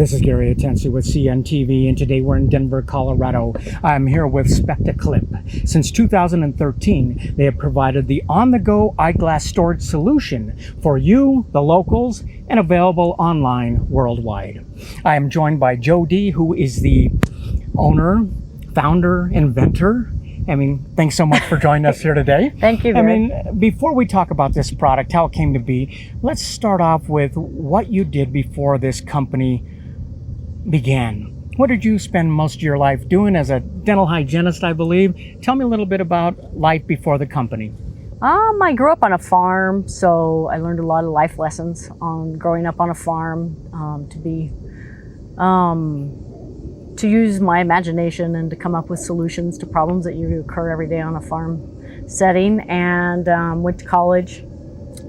This is Gary Atensi with CNTV, and today we're in Denver, Colorado. I'm here with SpectaClip. Since 2013, they have provided the on-the-go eyeglass storage solution for you, the locals, and available online worldwide. I am joined by Joe D., who is the owner, founder, inventor. Thanks so much for joining us here today. Thank you, Gary. Before we talk about this product, how it came to be, let's start off with what you did before this company began. What did you spend most of your life doing as a dental hygienist, I believe? Tell me a little bit about life before the company. I grew up on a farm, so I learned a lot of life lessons on growing up on a farm, to use my imagination and to come up with solutions to problems that occur every day on a farm setting. And went to college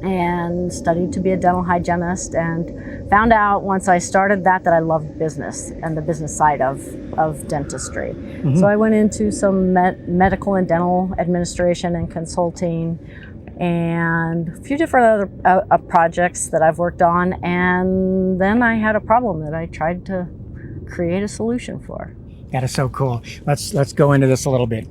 and studied to be a dental hygienist, and found out once I started that I loved business and the business side of dentistry. Mm-hmm. So I went into some medical and dental administration and consulting, and a few different other projects that I've worked on. And then I had a problem that I tried to create a solution for. That is so cool. Let's go into this a little bit.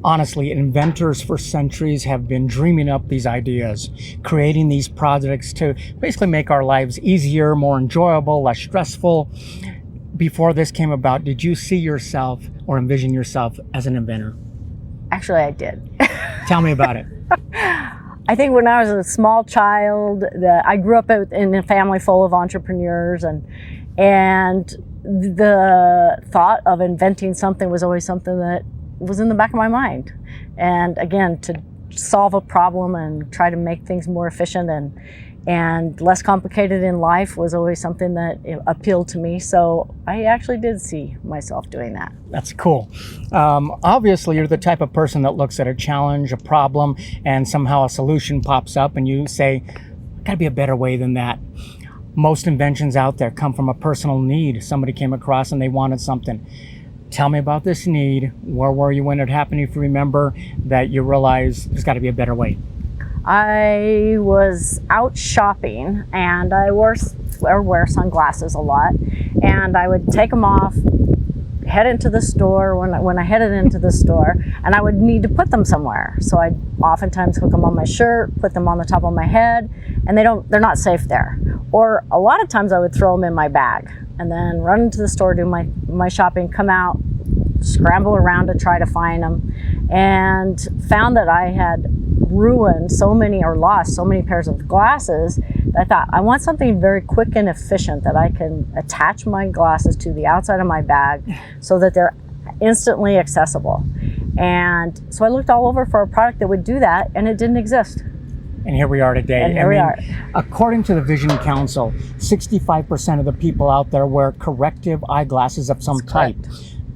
Honestly, inventors for centuries have been dreaming up these ideas, creating these projects to basically make our lives easier, more enjoyable, less stressful. Before this came about, did you see yourself or envision yourself as an inventor? Actually, I did. Tell me about it. I think when I was a small child, I grew up in a family full of entrepreneurs, and the thought of inventing something was always something that was in the back of my mind. And again, to solve a problem and try to make things more efficient and less complicated in life was always something that appealed to me. So I actually did see myself doing that. That's cool. Obviously, you're the type of person that looks at a challenge, a problem, and somehow a solution pops up and you say, gotta be a better way than that. Most inventions out there come from a personal need. Somebody came across and they wanted something. Tell me about this need. Where were you when it happened? If you remember that you realized there's got to be a better way. I was out shopping, and I wear sunglasses a lot, and I would take them off, head into the store when I headed into the store, and I would need to put them somewhere. So I'd oftentimes hook them on my shirt, put them on the top of my head, and they're not safe there. Or a lot of times I would throw them in my bag and then run into the store, do my shopping, come out, scramble around to try to find them, and found that I had ruined lost so many pairs of glasses that I thought, I want something very quick and efficient that I can attach my glasses to the outside of my bag so that they're instantly accessible. And so I looked all over for a product that would do that, and it didn't exist. And here we are today. And here we are. According to the Vision Council, 65% of the people out there wear corrective eyeglasses of some type.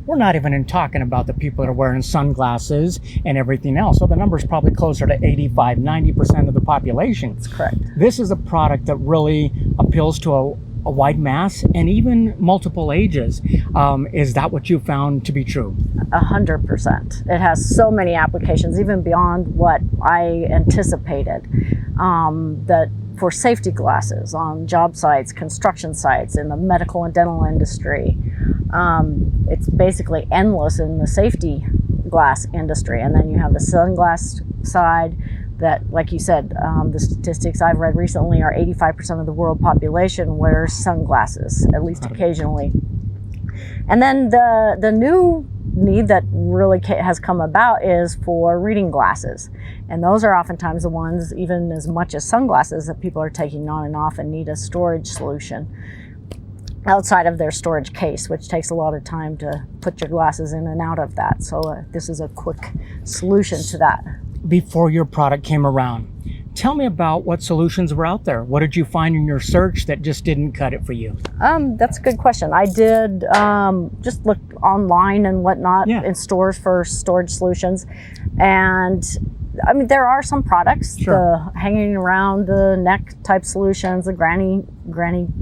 We're not even talking about the people that are wearing sunglasses and everything else. So the number is probably closer to 85, 90% of the population. That's correct. This is a product that really appeals to a wide mass and even multiple ages. Is that what you found to be true? 100%. It has so many applications, even beyond what I anticipated. That for safety glasses on job sites, construction sites, in the medical and dental industry. It's basically endless in the safety glass industry. And then you have the sunglass side that, like you said, the statistics I've read recently are 85% of the world population wears sunglasses, at least occasionally. And then the new need that really has come about is for reading glasses. And those are oftentimes the ones, even as much as sunglasses, that people are taking on and off and need a storage solution outside of their storage case, which takes a lot of time to put your glasses in and out of that. So this is a quick solution to that. Before your product came around, tell me about what solutions were out there. What did you find in your search that just didn't cut it for you? That's a good question. I did just look online and whatnot in stores for storage solutions. And there are some products, the hanging around the neck type solutions, the granny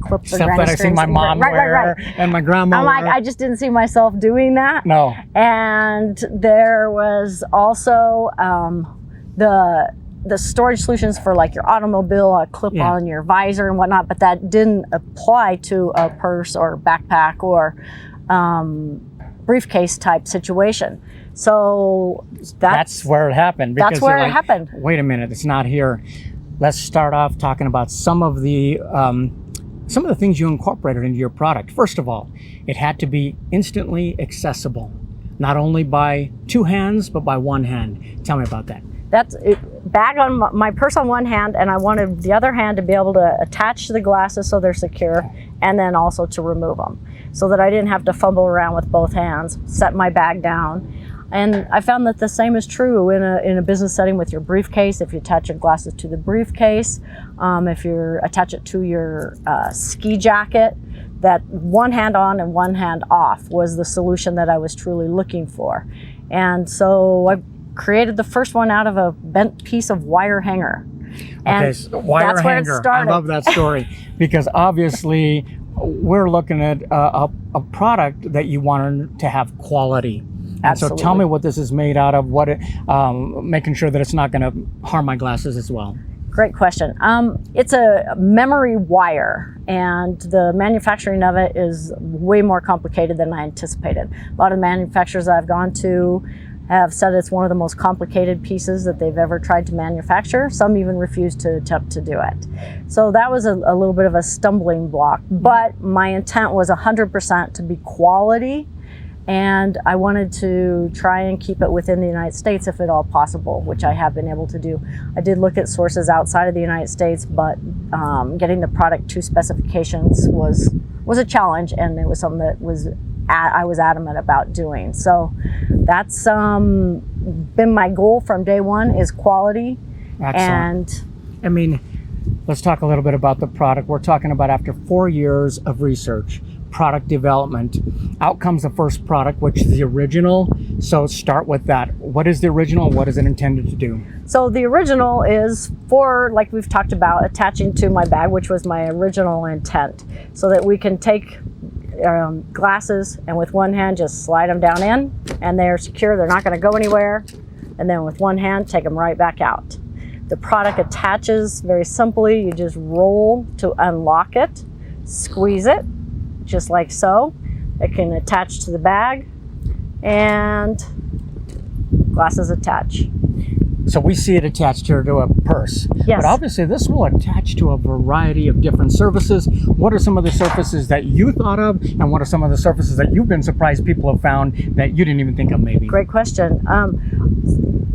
clips, stuff that I see my mom wear and my grandma wear. I just didn't see myself doing that. No. And there was also the the storage solutions for like your automobile, a clip Yeah. on your visor and whatnot, but that didn't apply to a purse or backpack or briefcase type situation. So That's where it happened. That's where you're it happened. Wait a minute, it's not here. Let's start off talking about some of the things you incorporated into your product. First of all, it had to be instantly accessible, not only by two hands, but by one hand. Tell me about that. That's it, bag on my purse on one hand, and I wanted the other hand to be able to attach to the glasses so they're secure, and then also to remove them, so that I didn't have to fumble around with both hands, set my bag down. And I found that the same is true in a business setting with your briefcase. If you attach your glasses to the briefcase, if you attach it to your ski jacket, that one hand on and one hand off was the solution that I was truly looking for. And so I created the first one out of a bent piece of wire hanger. And Okay, so wire that's where it hanger. I started. love that story because obviously we're looking at a product that you wanted to have quality. And so tell Absolutely. me what this is made out of, making sure that it's not going to harm my glasses as well. Great question. It's a memory wire, and the manufacturing of it is way more complicated than I anticipated. A lot of manufacturers I've gone to have said it's one of the most complicated pieces that they've ever tried to manufacture. Some even refuse to attempt to do it. So that was a little bit of a stumbling block, but my intent was 100% to be quality, and I wanted to try and keep it within the United States if at all possible, which I have been able to do. I did look at sources outside of the United States, but getting the product to specifications was a challenge, and it was something that I was adamant about doing. So that's been my goal from day one, is quality. Excellent. And I mean, let's talk a little bit about the product. We're talking about after 4 years of research, product development, out comes the first product, which is the original. So start with that. What is the original? What is it intended to do? so the original is for, like we've talked about, attaching to my bag, which was my original intent, so that we can take glasses and with one hand just slide them down in, and they're secure, they're not going to go anywhere, and then with one hand take them right back out. The product attaches very simply. You just roll to unlock it, squeeze it just like so. It can attach to the bag, and glasses attach. So we see it attached here to a purse. Yes. But obviously this will attach to a variety of different surfaces. What are some of the surfaces that you thought of, and what are some of the surfaces that you've been surprised people have found that you didn't even think of maybe? Great question.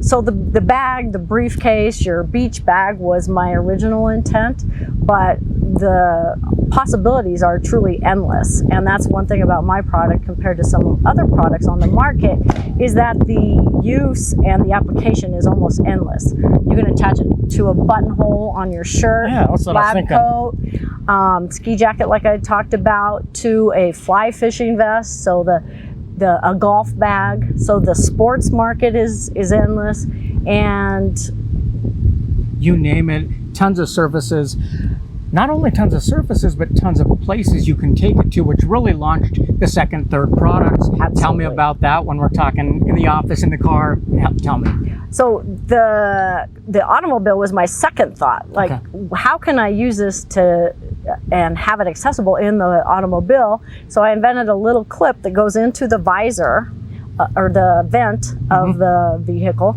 So the bag, the briefcase, your beach bag was my original intent, but the possibilities are truly endless. And that's one thing about my product compared to some other products on the market, is that the use and the application is almost endless. You can attach it to a buttonhole on your shirt, Yeah, that's what I was lab coat, ski jacket like I talked about, to a fly fishing vest, so a golf bag. So the sports market is endless, and You name it, tons of surfaces. Not only tons of surfaces, but tons of places you can take it to, which really launched the second, third products. Tell me Absolutely. about that when we're talking in the office, in the car. Tell me. so the automobile was my second thought. Like, Okay. how can I use this and have it accessible in the automobile? So I invented a little clip that goes into the visor or the vent of the vehicle.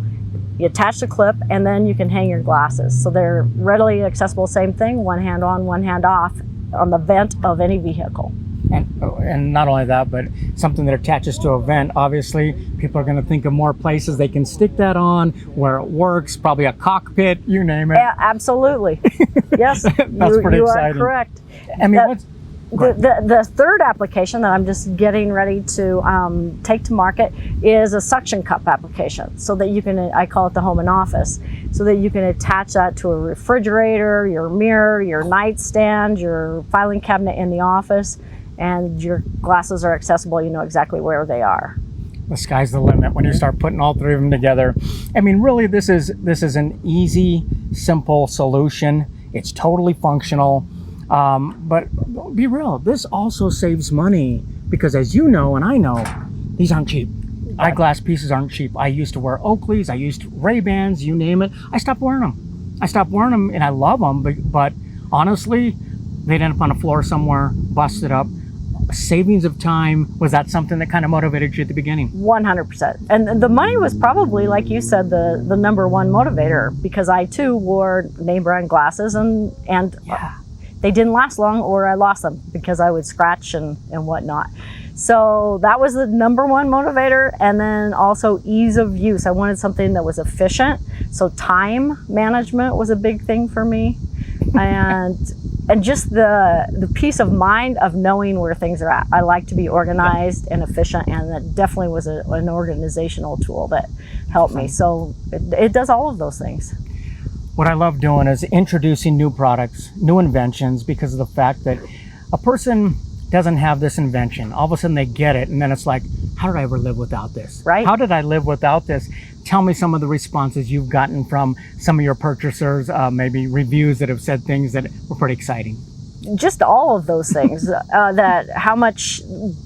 You attach the clip, and then you can hang your glasses. So they're readily accessible. Same thing, one hand on, one hand off on the vent of any vehicle. And not only that, but something that attaches to a vent. Obviously, people are going to think of more places they can stick that on, where it works, probably a cockpit, you name it. Yeah, absolutely. Yes, That's pretty you exciting. are correct. I mean, That- what's, The third application that I'm just getting ready to take to market is a suction cup application, so that you can, I call it the home and office, so that you can attach that to a refrigerator, your mirror, your nightstand, your filing cabinet in the office, and your glasses are accessible. You know exactly where they are. the sky's the limit when you start putting all three of them together. I mean, really, this is an easy, simple solution. It's totally functional. But be real, this also saves money, because as you know and I know, these aren't cheap. eyeglass pieces aren't cheap. I used to wear Oakleys, I used Ray-Bans, you name it. I stopped wearing them. And I love them, but honestly, they'd end up on a floor somewhere, busted up. Savings of time, was that something that kind of motivated you at the beginning? 100%. And the money was probably, like you said, the number one motivator, because I too wore name brand glasses and Yeah. they didn't last long, or I lost them because I would scratch and whatnot. So that was the number one motivator. And then also ease of use. I wanted something that was efficient. So time management was a big thing for me. And just the peace of mind of knowing where things are at. I like to be organized and efficient, and that definitely was an organizational tool that helped me. So it does all of those things. What I love doing is introducing new products, new inventions, because of the fact that a person doesn't have this invention. All of a sudden they get it, and then it's like, how did I ever live without this? Right. How did I live without this? Tell me some of the responses you've gotten from some of your purchasers, maybe reviews that have said things that were pretty exciting. Just all of those things, that how much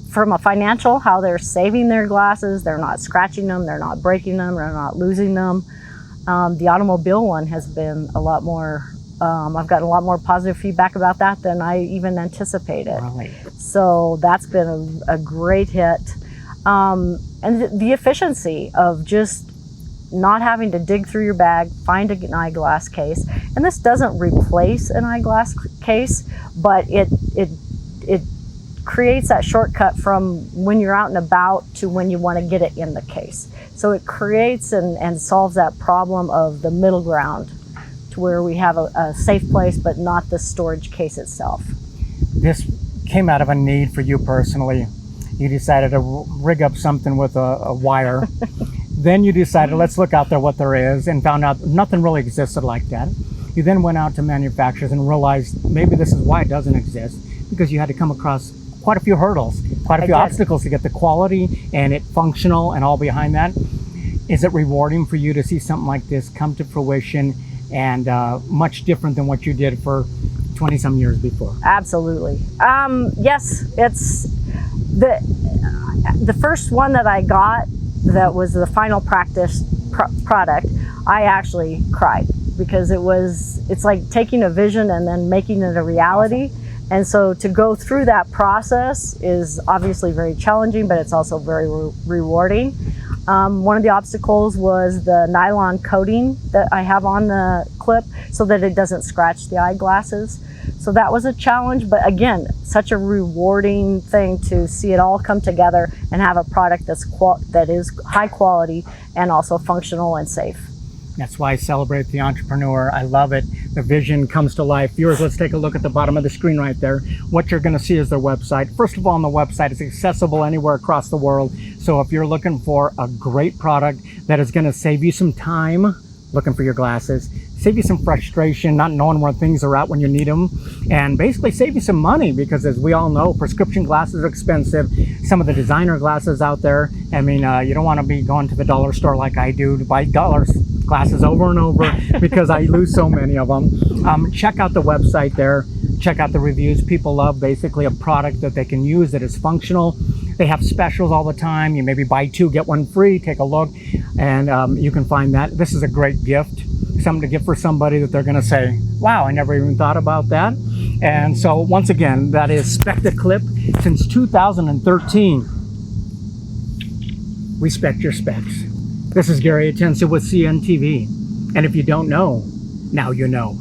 from a financial, how they're saving their glasses, they're not scratching them, they're not breaking them, they're not losing them. The automobile one has been a lot more, I've gotten a lot more positive feedback about that than I even anticipated. Really? So that's been a great hit. And the efficiency of just not having to dig through your bag, find an eyeglass case. And this doesn't replace an eyeglass case, but it creates that shortcut from when you're out and about to when you want to get it in the case. So it creates and solves that problem of the middle ground, to where we have a safe place, but not the storage case itself. This came out of a need for you personally. You decided to rig up something with a wire. Then you decided, let's look out there what there is, and found out nothing really existed like that. You then went out to manufacturers and realized maybe this is why it doesn't exist, because you had to come across quite a few hurdles, quite a few obstacles to get the quality and it functional and all behind that. Is it rewarding for you to see something like this come to fruition, and much different than what you did for 20 some years before? Absolutely. Yes, it's the first one that I got that was the final practice product. I actually cried, because it's like taking a vision and then making it a reality. And so to go through that process is obviously very challenging, but it's also very rewarding. One of the obstacles was the nylon coating that I have on the clip so that it doesn't scratch the eyeglasses. So that was a challenge, but again, such a rewarding thing to see it all come together and have a product that is high quality and also functional and safe. That's why I celebrate the entrepreneur. I love it. The vision comes to life. Viewers, let's take a look at the bottom of the screen right there. What you're going to see is their website. First of all, on the website, it's accessible anywhere across the world. So if you're looking for a great product that is going to save you some time looking for your glasses, save you some frustration, not knowing where things are at when you need them, and basically save you some money, because as we all know, prescription glasses are expensive. Some of the designer glasses out there, I mean, you don't want to be going to the dollar store like I do to buy glasses over and over because I lose so many of them. Check out the website there. Check out the reviews. People love basically a product that they can use that is functional. They have specials all the time. You maybe buy two, get one free. Take a look, and you can find that. This is a great gift, something to give for somebody that they're going to say, wow, I never even thought about that. And so once again, that is SpectaClip since 2013. Respect your specs. This is Gary Atencio with CNTV. And if you don't know, now you know.